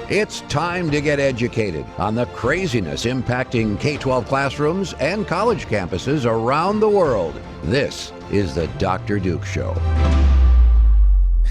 It's time to get educated on the craziness impacting K-12 classrooms and college campuses around the world. This is the Dr. Duke Show.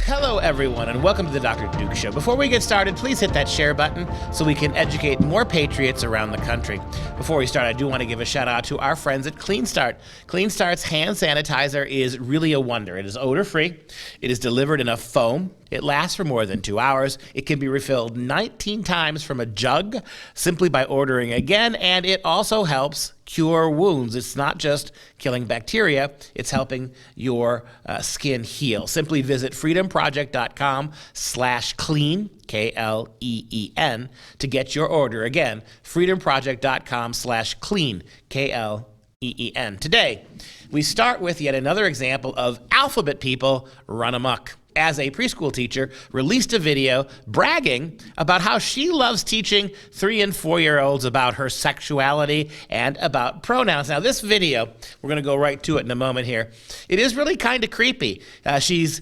Hello, everyone, and welcome to the Dr. Duke Show. Before we get started, please hit that share button so we can educate more patriots around the country. Before we start, I do want to give a shout out to our friends at Clean Start. Clean Start's hand sanitizer is really a wonder. It is odor-free. It is delivered in a foam. It lasts for more than 2 hours. It can be refilled 19 times from a jug simply by ordering again, and it also helps cure wounds. It's not just killing bacteria, it's helping your skin heal. Simply visit freedomproject.com/clean, K-L-E-E-N, to get your order. Again, freedomproject.com/clean, K-L-E-E-N. Today, we start with yet another example of alphabet people run amok. As a preschool teacher, released a video bragging about how she loves teaching 3- and 4-year-olds about her sexuality and about pronouns. Now, this video, we're going to go right to it in a moment here. It is really kind of creepy. This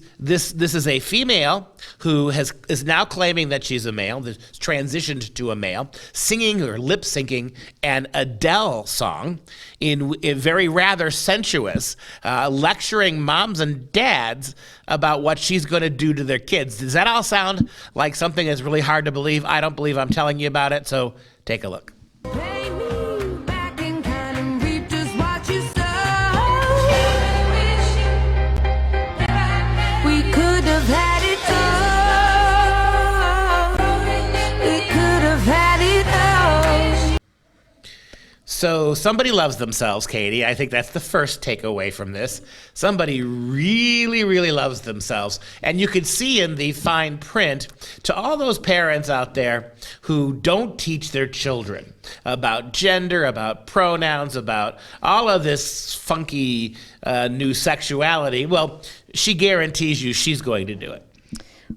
is a female who is now claiming that she's a male, that's transitioned to a male, singing or lip syncing an Adele song in very rather sensuous, lecturing moms and dads about what she's going to do to their kids. Does that all sound like something that's really hard to believe? I don't believe I'm telling you about it, so take a look. So somebody loves themselves, Katie. I think that's the first takeaway from this. Somebody really, really loves themselves. And you could see in the fine print to all those parents out there who don't teach their children about gender, about pronouns, about all of this funky new sexuality. Well, she guarantees you she's going to do it.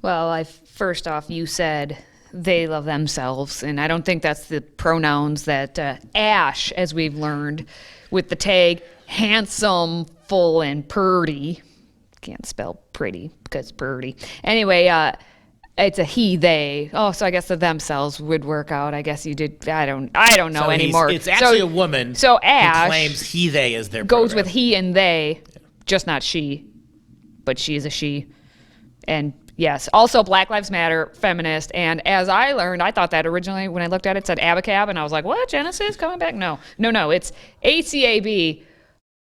Well, first off, you said they love themselves, and I don't think that's the pronouns that Ash, as we've learned, with the tag handsome, full, and purty. Can't spell pretty because purty. Anyway, it's a he, they. Oh, so I guess the themselves would work out. I guess you did. I don't know so anymore. It's actually a woman. So Ash who claims he, they is their goes pronoun. with he and they, just not she, but she is a she, and. Yes. Also, Black Lives Matter, feminist. And as I learned, I thought that originally when I looked at it, it said ABACAB. And I was like, what? Genesis coming back? No. It's ACAB.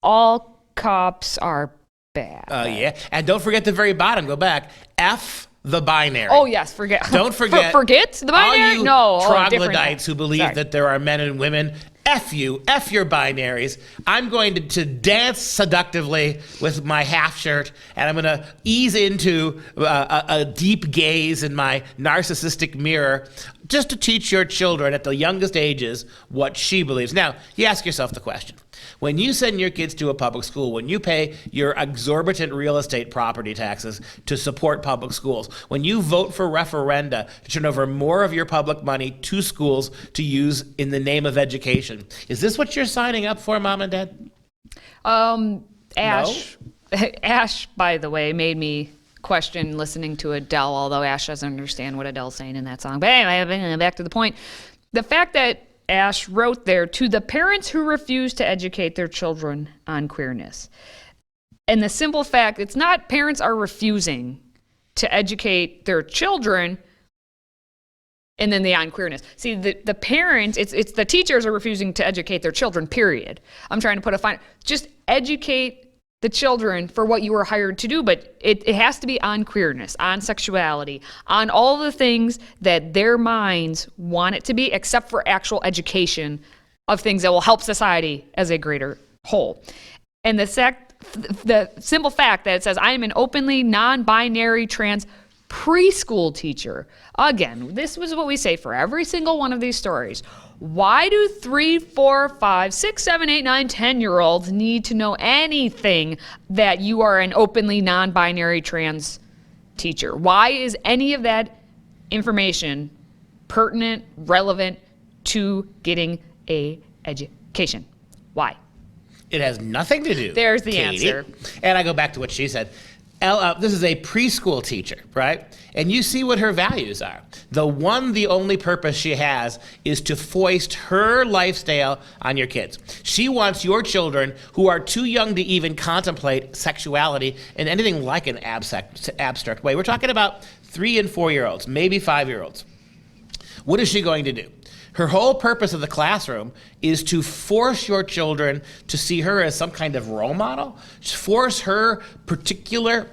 All cops are bad. Yeah. And don't forget the very bottom. Go back. F the binary. Oh, yes. Don't forget. Forget the binary? All you no. troglodytes who believe that there are men and women. F you. F your binaries. I'm going to dance seductively with my half shirt, and I'm going to ease into a deep gaze in my narcissistic mirror just to teach your children at the youngest ages what she believes. Now, you ask yourself the question. When you send your kids to a public school, when you pay your exorbitant real estate property taxes to support public schools, when you vote for referenda to turn over more of your public money to schools to use in the name of education, is this what you're signing up for, Mom and Dad? Ash, no? Ash, by the way, made me question listening to Adele, although Ash doesn't understand what Adele's saying in that song. But anyway, back to the point. The fact that Ash wrote there, to the parents who refuse to educate their children on queerness. And the simple fact, it's not parents are refusing to educate their children and then the on queerness. See, the parents, it's the teachers are refusing to educate their children, period. I'm trying to put a fine, just educate the children for what you were hired to do, but it has to be on queerness, on sexuality, on all the things that their minds want it to be, except for actual education of things that will help society as a greater whole. And the simple fact that it says, I am an openly non-binary trans preschool teacher. Again, this was what we say for every single one of these stories. Why do 3, 4, 5, 6, 7, 8, 9, 10-year-olds need to know anything that you are an openly non-binary trans teacher? Why is any of that information pertinent, relevant to getting a education? Why? It has nothing to do. There's the Katie. answer. And I go back to what she said. This is a preschool teacher, right? And you see what her values are. The only purpose she has is to foist her lifestyle on your kids. She wants your children, who are too young to even contemplate sexuality in anything like an abstract way. We're talking about 3 and 4-year-olds, maybe 5-year-olds. What is she going to do? Her whole purpose of the classroom is to force your children to see her as some kind of role model, force her particular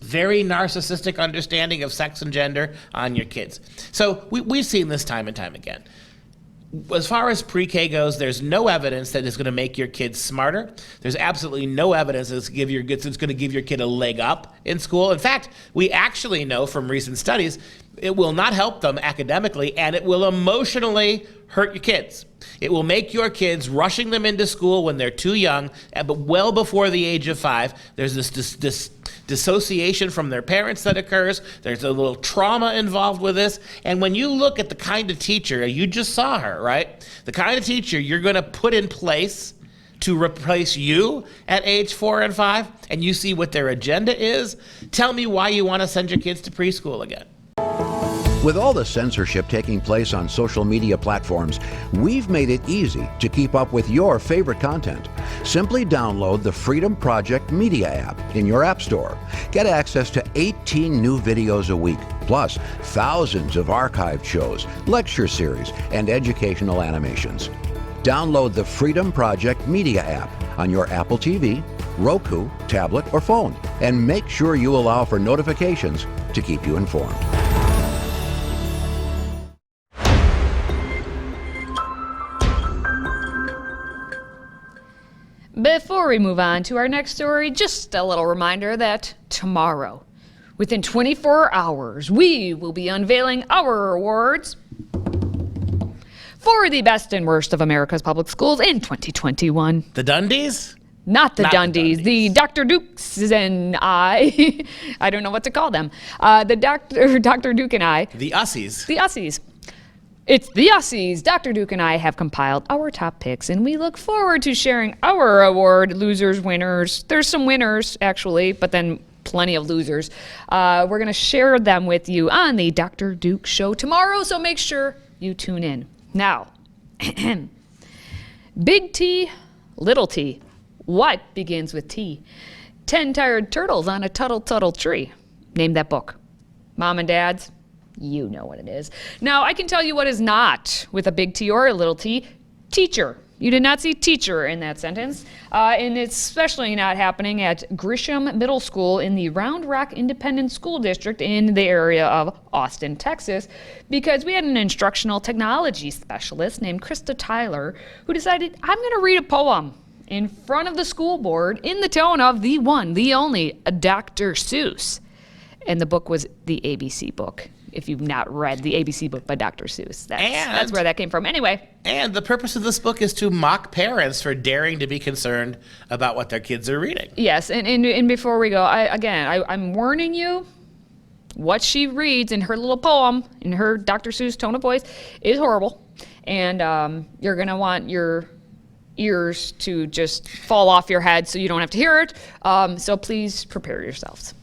very narcissistic understanding of sex and gender on your kids. So we've seen this time and time again. As far as pre-K goes, there's no evidence that it's going to make your kids smarter. There's absolutely no evidence that it's going to give your kid a leg up in school. In fact, we actually know from recent studies it will not help them academically, and it will emotionally hurt your kids. It will make your kids rushing them into school when they're too young, but well before the age of 5. There's this dissociation from their parents that occurs. There's a little trauma involved with this. And when you look at the kind of teacher, you just saw her, right? The kind of teacher you're going to put in place to replace you at age 4 and 5, and you see what their agenda is, tell me why you want to send your kids to preschool again. With all the censorship taking place on social media platforms, we've made it easy to keep up with your favorite content. Simply download the Freedom Project Media app in your app store. Get access to 18 new videos a week, plus thousands of archived shows, lecture series, and educational animations. Download the Freedom Project Media app on your Apple TV, Roku, tablet, or phone, and make sure you allow for notifications to keep you informed. Before we move on to our next story, just a little reminder that tomorrow, within 24 hours, we will be unveiling our awards for the best and worst of America's public schools in 2021. The Dundies? Not the Dundies, the Dr. Dukes and I. I don't know what to call them. Dr. Duke and I. The Ussies. The Ussies. It's the Ussies. Dr. Duke and I have compiled our top picks, and we look forward to sharing our award losers, winners. There's some winners, actually, but then plenty of losers. We're going to share them with you on the Dr. Duke Show tomorrow, so make sure you tune in. Now, big T, little t. What begins with T? 10 tired turtles on a tuttle tree. Name that book. Mom and dads, you know what it is. Now, I can tell you what is not with a big T or a little t. Teacher. You did not see teacher in that sentence. And it's especially not happening at Grisham Middle School in the Round Rock Independent School District in the area of Austin, Texas, because we had an instructional technology specialist named Krista Tyler who decided, I'm going to read a poem in front of the school board in the tone of the one, the only, Dr. Seuss. And the book was the ABC book. If you've not read the ABC book by Dr. Seuss, that's where that came from. Anyway. And the purpose of this book is to mock parents for daring to be concerned about what their kids are reading. Yes, and before we go, I'm warning you, what she reads in her little poem, in her Dr. Seuss tone of voice, is horrible. And you're going to want your ears to just fall off your head so you don't have to hear it. So please prepare yourselves.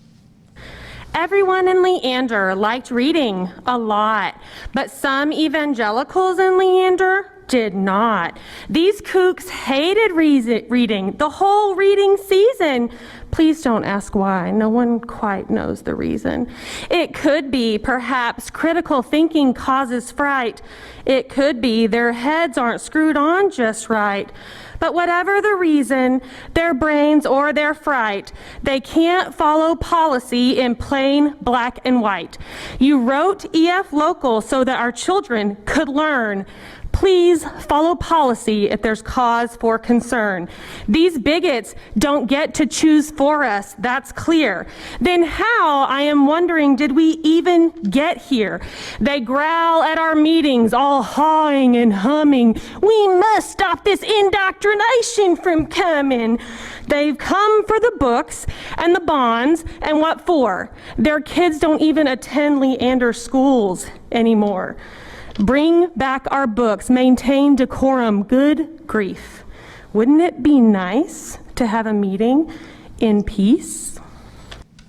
Everyone in Leander liked reading a lot, but some evangelicals in Leander did not. These kooks hated reading the whole reading season. Please don't ask why. No one quite knows the reason. It could be perhaps critical thinking causes fright. It could be their heads aren't screwed on just right. But whatever the reason, their brains or their fright, they can't follow policy in plain black and white. You wrote EF Local so that our children could learn. Please follow policy if there's cause for concern. These bigots don't get to choose for us, that's clear. Then how, I am wondering, did we even get here? They growl at our meetings, all hawing and humming. We must stop this indoctrination from coming. They've come for the books and the bonds, and what for? Their kids don't even attend Leander schools anymore. Bring back our books, maintain decorum, good grief. Wouldn't it be nice to have a meeting in peace?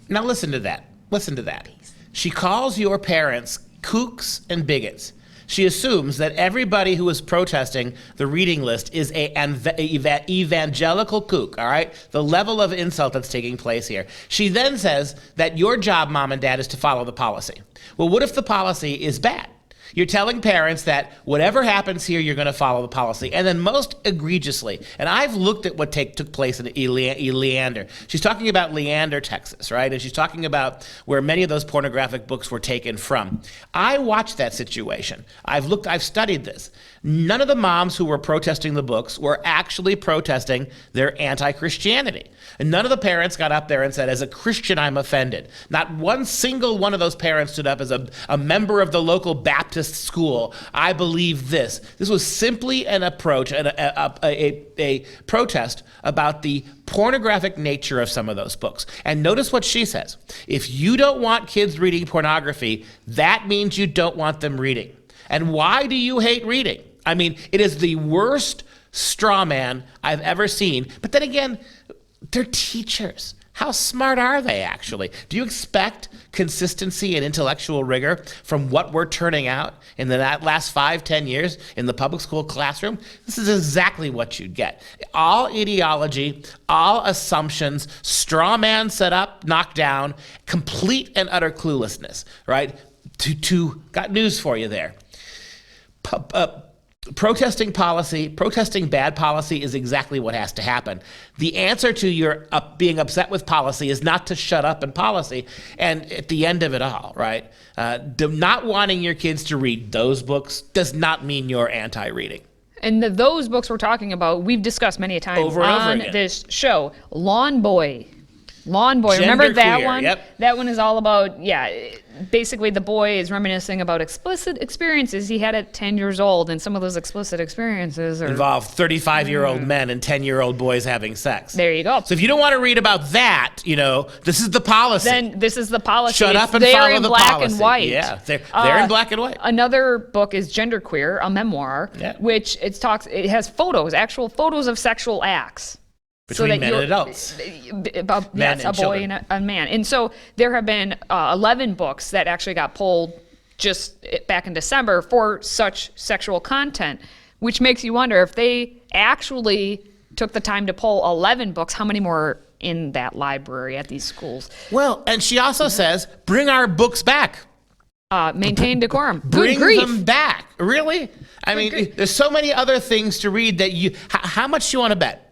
Now listen to that. Listen to that. She calls your parents kooks and bigots. She assumes that everybody who is protesting the reading list is an evangelical kook, all right? The level of insult that's taking place here. She then says that your job, mom and dad, is to follow the policy. Well, what if the policy is bad? You're telling parents that whatever happens here, you're going to follow the policy. And then most egregiously, and I've looked at what took place in Leander. She's talking about Leander, Texas, right? And she's talking about where many of those pornographic books were taken from. I watched that situation. I've studied this. None of the moms who were protesting the books were actually protesting their anti-Christianity. And none of the parents got up there and said, as a Christian, I'm offended. Not one single one of those parents stood up as a member of the local Baptist school. I believe this. This was simply an approach, a protest about the pornographic nature of some of those books. And notice what she says. If you don't want kids reading pornography, that means you don't want them reading. And why do you hate reading? I mean, it is the worst straw man I've ever seen. But then again, they're teachers. How smart are they, actually? Do you expect consistency and intellectual rigor from what we're turning out in the last 5-10 years in the public school classroom? This is exactly what you'd get. All ideology, all assumptions, straw man set up, knocked down, complete and utter cluelessness, right? Got news for you there. Protesting bad policy is exactly what has to happen. The answer to your being upset with policy is not to shut up in policy. And at the end of it all, right, not wanting your kids to read those books does not mean you're anti-reading. And those books we're talking about, we've discussed many a times over and over on again. This show. Lawn Boy. Remember that Genderqueer, one? Yep. That one is all about, basically the boy is reminiscing about explicit experiences he had at 10 years old, and some of those explicit experiences involve 35-year-old men and 10-year-old boys having sex. There you go. So if you don't want to read about that, this is the policy. Then this is the policy. Shut up and there follow in the black policy. and white. Yeah, they're in black and white. Another book is Genderqueer, a memoir, which it has photos, actual photos of sexual acts. Between men and adults. Yes, a boy and a man. And so there have been 11 books that actually got pulled just back in December for such sexual content, which makes you wonder if they actually took the time to pull 11 books, how many more are in that library at these schools? Well, and she also says, bring our books back. Maintain decorum. Bring them back. Really? I mean, there's so many other things to read that how much do you want to bet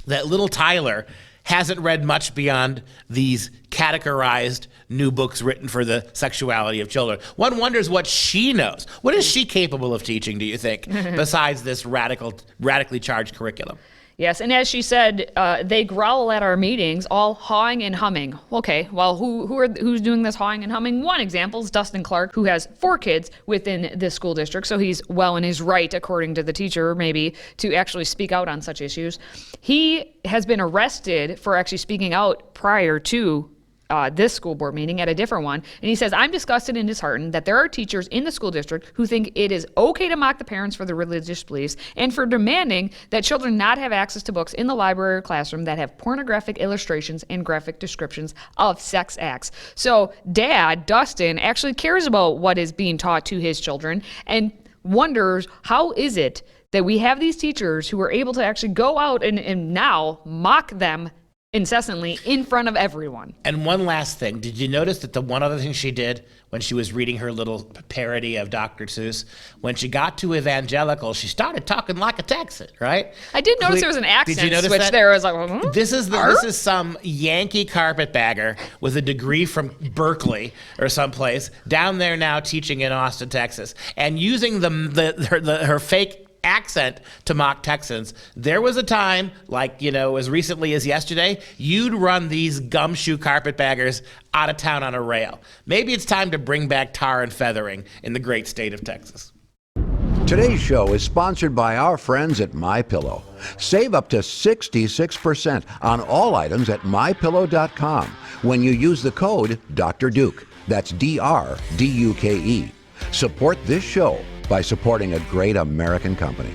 that little Tyler hasn't read much beyond these categorized new books written for the sexuality of children? One wonders what she knows. What is she capable of teaching, do you think, besides this radically charged curriculum? Yes, and as she said, they growl at our meetings, all hawing and humming. Okay, well, who's doing this hawing and humming? One example is Dustin Clark, who has 4 kids within this school district, so he's well in his right, according to the teacher, maybe, to actually speak out on such issues. He has been arrested for actually speaking out prior to this school board meeting at a different one. And he says, I'm disgusted and disheartened that there are teachers in the school district who think it is okay to mock the parents for their religious beliefs and for demanding that children not have access to books in the library or classroom that have pornographic illustrations and graphic descriptions of sex acts. So Dad, Dustin, actually cares about what is being taught to his children and wonders, how is it that we have these teachers who are able to actually go out and now mock them incessantly in front of everyone. And one last thing. Did you notice that the one other thing she did when she was reading her little parody of Dr. Seuss, when she got to evangelical, she started talking like a Texan, right? I did notice there was an accent Did you notice switch that? there. I was like, this is some Yankee carpetbagger with a degree from Berkeley or someplace down there now teaching in Austin, Texas, and using her fake accent to mock Texans. There was a time, as recently as yesterday, you'd run these gumshoe carpetbaggers out of town on a rail. Maybe it's time to bring back tar and feathering in the great state of Texas. Today's show is sponsored by our friends at MyPillow. Save up to 66% on all items at MyPillow.com when you use the code Dr. Duke. That's DRDUKE. Support this show by supporting a great American company.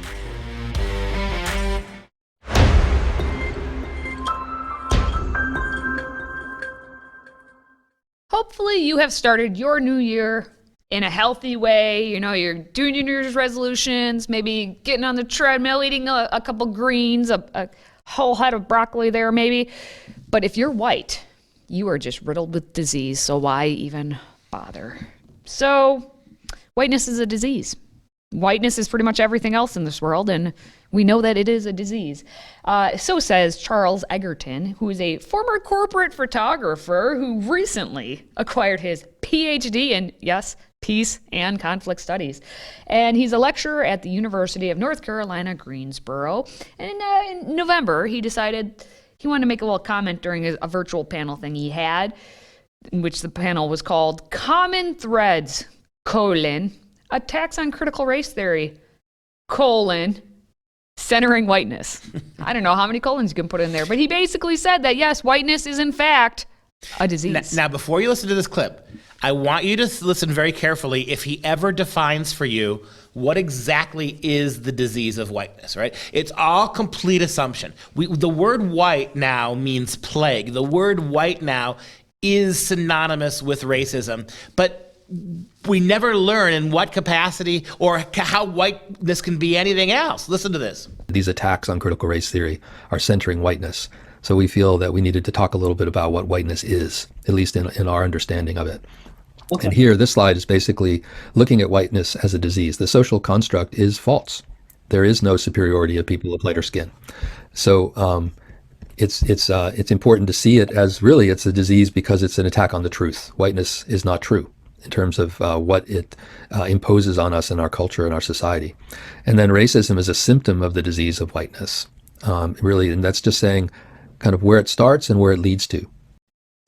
hopefully you have started your new year in a healthy way. You know, you're doing your New Year's resolutions, maybe getting on the treadmill, eating a couple greens, a whole head of broccoli there maybe. But if you're white, you are just riddled with disease, so why even bother? So whiteness is a disease. Whiteness is pretty much everything else in this world, and we know that it is a disease. So says Charles Egerton, who is a former corporate photographer who recently acquired his PhD in, yes, peace and conflict studies. And he's a lecturer at the University of North Carolina, Greensboro. And in November, he decided he wanted to make a little comment during a virtual panel thing he had, in which the panel was called Common Threads, Attacks on Critical Race Theory, Centering Whiteness. I don't know how many colons you can put in there, but he basically said that, yes, whiteness is in fact a disease. Now, before you listen to this clip, I want you to listen very carefully if he ever defines for you what exactly is the disease of whiteness, right? It's all complete assumption. The word white now means plague. The word white now is synonymous with racism, but we never learn in what capacity or how whiteness can be anything else. Listen to this. These attacks on critical race theory are centering whiteness. So we feel that we needed to talk a little bit about what whiteness is, at least in our understanding of it. Okay. And here, this slide is basically looking at whiteness as a disease. The social construct is false. There is no superiority of people with lighter skin. So it's important to see it as really it's a disease because it's an attack on the truth. Whiteness is not true in terms of what it imposes on us in our culture and our society. And then racism is a symptom of the disease of whiteness, really, and that's just saying kind of where it starts and where it leads to.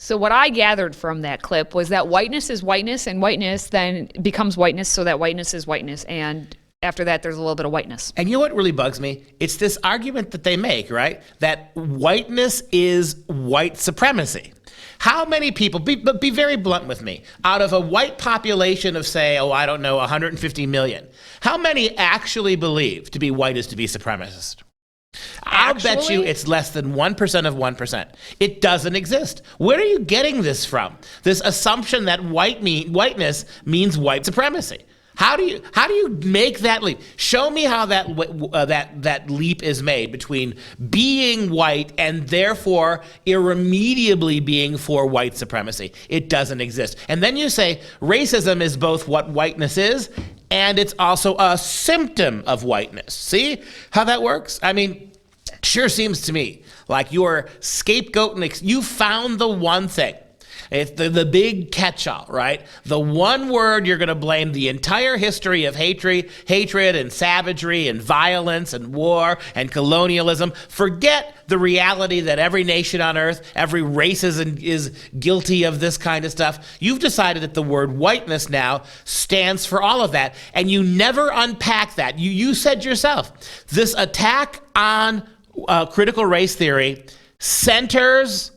So what I gathered from that clip was that whiteness is whiteness, and whiteness then becomes whiteness, so that whiteness is whiteness, and after that there's a little bit of whiteness. And you know what really bugs me? It's this argument that they make, right? That whiteness is white supremacy. How many people, be very blunt with me, out of a white population of, say, 150 million, how many actually believe to be white is to be supremacist? I'll bet you it's less than 1% of 1%. It doesn't exist. Where are you getting this from? This assumption that whiteness means white supremacy. How do you make that leap? Show me how that leap is made between being white and therefore irremediably being for white supremacy. It doesn't exist. And then you say racism is both what whiteness is and it's also a symptom of whiteness. See how that works? I mean, sure seems to me like you're scapegoating. You found the one thing. It's the big catch-all, right? The one word you're going to blame the entire history of hatred and savagery and violence and war and colonialism. Forget the reality that every nation on earth, every race is guilty of this kind of stuff. You've decided that the word whiteness now stands for all of that, and you never unpack that. You said yourself, this attack on critical race theory centers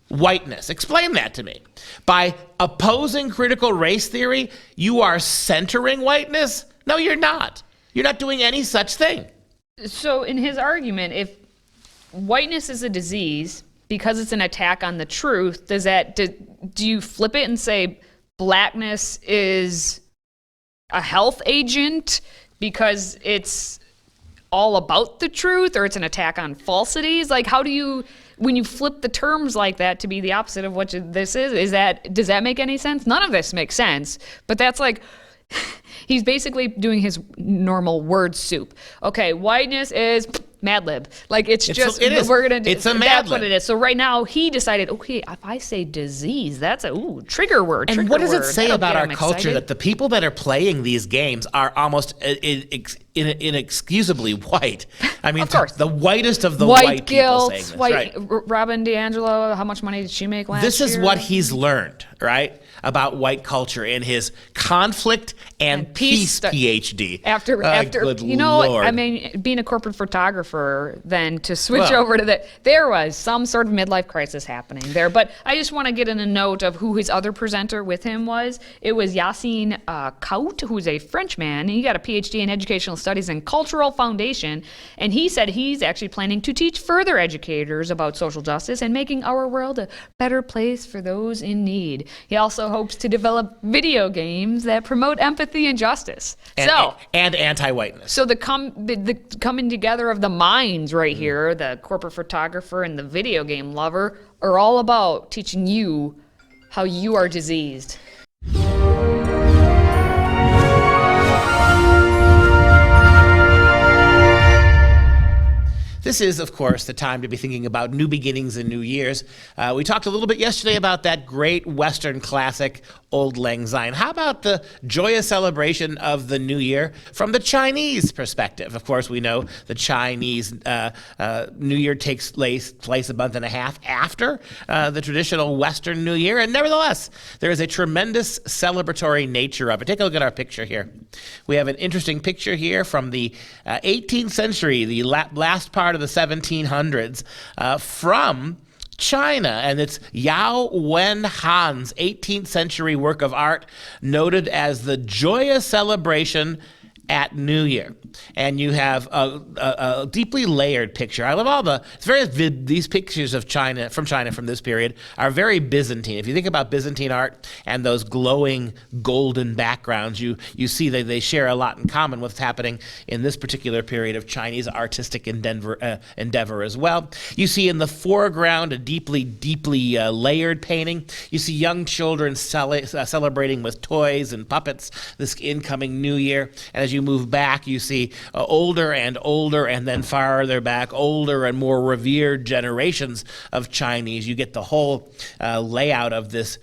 whiteness. Explain that to me. By opposing critical race theory, you are centering whiteness? No, you're not. You're not doing any such thing. So in his argument, if whiteness is a disease because it's an attack on the truth, do you flip it and say blackness is a health agent because it's all about the truth, or it's an attack on falsities? Like, how do you, when you flip the terms like that to be the opposite of what this is does that make any sense? None of this makes sense, but that's like, he's basically doing his normal word soup. Okay, whiteness is Mad Lib. Like, it's a Mad Lib. That's what it is. So right now he decided, okay, if I say disease, that's a trigger word. And what does it say about our culture that the people that are playing these games are almost inexcusably white? I mean, of course. The whitest of the white guilt, people saying this, white right? Robin DiAngelo, how much money did she make last year? This is what he's learned, right, about white culture in his conflict and peace PhD. After good you know, Lord. I mean, being a corporate photographer, then to switch over to that, there was some sort of midlife crisis happening there. But I just want to get in a note of who his other presenter with him was. It was Yassine Kaut, who's a Frenchman. He got a PhD in educational studies and cultural foundation, and he said he's actually planning to teach further educators about social justice and making our world a better place for those in need. He also hopes to develop video games that promote empathy and justice. And anti-whiteness. So the coming together of the minds right here, the corporate photographer and the video game lover, are all about teaching you how you are diseased. This is, of course, the time to be thinking about new beginnings and new years. We talked a little bit yesterday about that great Western classic, Auld Lang Syne. How about the joyous celebration of the new year from the Chinese perspective? Of course, we know the Chinese New Year takes place a month and a half after the traditional Western New Year, and nevertheless, there is a tremendous celebratory nature of it. Take a look at our picture here. We have an interesting picture here from the 18th century, the last part of the 1700s, from China, and it's Yao Wen Han's 18th century work of art noted as the joyous celebration at New Year. And you have a deeply layered picture. I love these pictures of China from this period are very Byzantine. If you think about Byzantine art and those glowing golden backgrounds, you see that they share a lot in common with what's happening in this particular period of Chinese artistic endeavor as well. You see in the foreground a deeply layered painting. You see young children celebrating with toys and puppets this incoming New Year. And as you move back, you see older and older, and then farther back, older and more revered generations of Chinese. You get the whole layout of this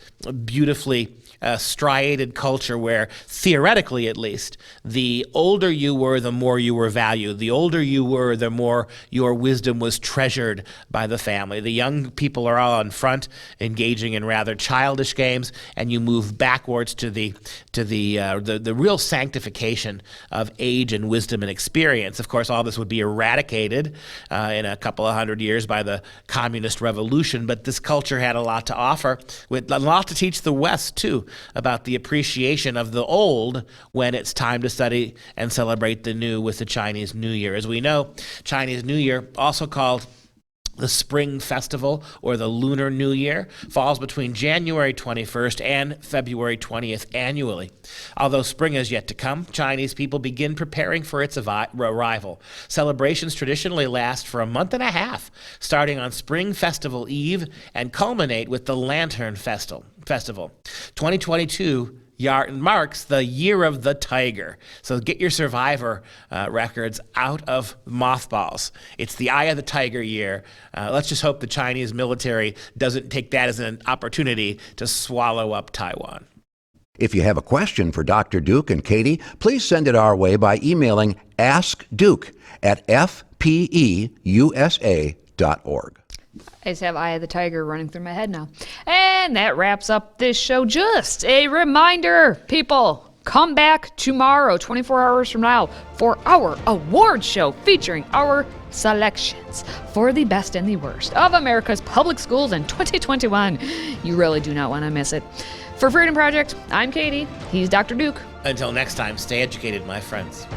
beautifully striated culture where, theoretically at least, the older you were, the more you were valued. The older you were, the more your wisdom was treasured by the family. The young people are all in front, engaging in rather childish games, and you move backwards to the real sanctification of age and wisdom and experience. Of course, all this would be eradicated in a couple of hundred years by the communist revolution, but this culture had a lot to offer, with a lot to teach the West, too, about the appreciation of the old when it's time to study and celebrate the new with the Chinese New Year. As we know, Chinese New Year, also called the Spring Festival or the Lunar New Year, falls between January 21st and February 20th annually. Although spring is yet to come, Chinese people begin preparing for its arrival. Celebrations traditionally last for a month and a half, starting on Spring Festival Eve and culminate with the Lantern Festival. 2022 marks the Year of the Tiger. So get your Survivor records out of mothballs. It's the Eye of the Tiger year. Let's just hope the Chinese military doesn't take that as an opportunity to swallow up Taiwan. If you have a question for Dr. Duke and Katie, please send it our way by emailing askduke@fpeusa.org. I just have Eye of the Tiger running through my head now. And that wraps up this show. Just a reminder, people, come back tomorrow, 24 hours from now, for our award show featuring our selections for the best and the worst of America's public schools in 2021. You really do not want to miss it. For Freedom Project, I'm Katie. He's Dr. Duke. Until next time, stay educated, my friends.